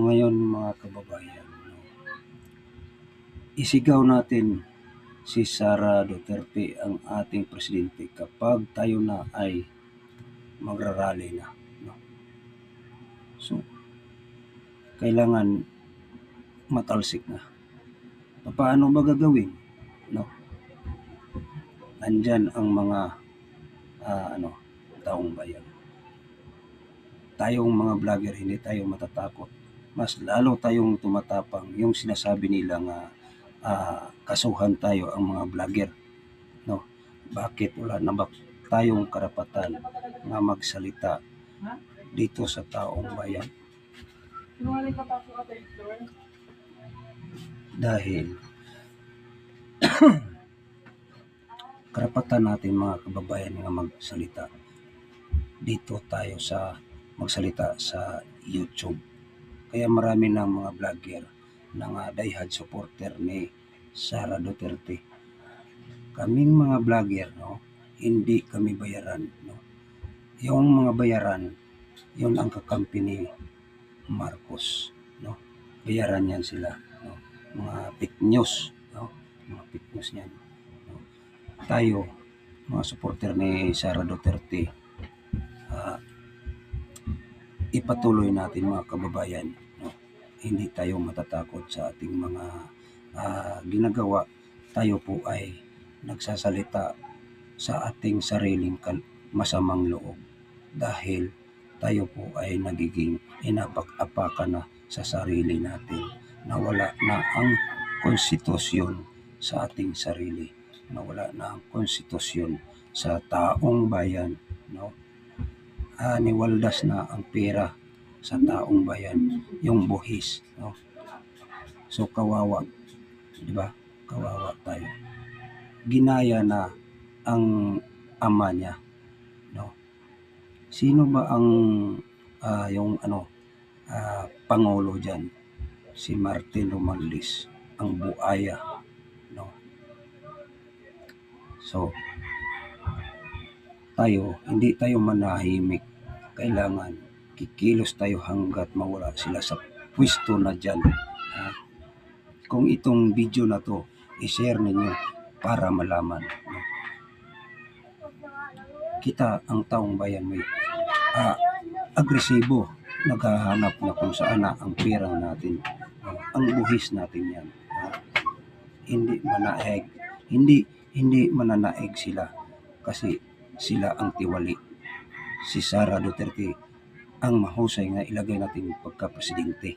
ngayon mga kababayan, no, isigaw natin si Sara Duterte ang ating presidente kapag tayo na ay magrarally na. No? So, kailangan matalsik na. Paano ba gagawin? No? Nandyan ang mga taong bayan. Tayong mga vlogger, hindi tayo matatakot. Mas lalo tayong tumatapang yung sinasabi nila nga kasuhan tayo ang mga vlogger. No? Bakit wala na ba tayong karapatan na magsalita dito sa taong bayan? Dahil karapatan natin mga kababayan nga magsalita. Dito tayo sa magsalita sa YouTube. Kaya marami ng mga vlogger na nga diehard supporter ni Sara Duterte. Kaming mga vlogger, no, hindi kami bayaran. No? Yung mga bayaran, yun ang kakampi ni Marcos. No? Bayaran yan sila. No? Mga fake news. No? Mga fake news yan. No? Tayo, mga supporter ni Sara Duterte, ipatuloy natin mga kababayan. No? Hindi tayo matatakot sa ating mga ginagawa. Tayo po ay nagsasalita sa ating sariling masamang loob dahil tayo po ay nagiging inapak-apakan na sa sarili natin, na wala na ang konstitusyon sa ating sarili, na wala na ang konstitusyon sa taong bayan. No? Niwaldas na ang pera sa taong bayan, yung buhis. No? So kawawa, di ba? Kawawa tayo. Ginaya na ang ama niya. No? Sino ba ang pangulo diyan? Si Martin Romualdez, ang buaya. No? So tayo, hindi tayo manahimik. Kailangan kikilos tayo hanggat mawala sila sa pwesto na dyan. Kung itong video na to, i-share ninyo para malaman. No? Kita ang taong bayan may agresibo, naghahanap na kung saan na ang pera natin. Ang buhis natin yan. Hindi manaeg. Hindi mananaeg sila kasi sila ang tiwali. Si Sara Duterte ang mahusay nga ilagay natin pagka-presidente.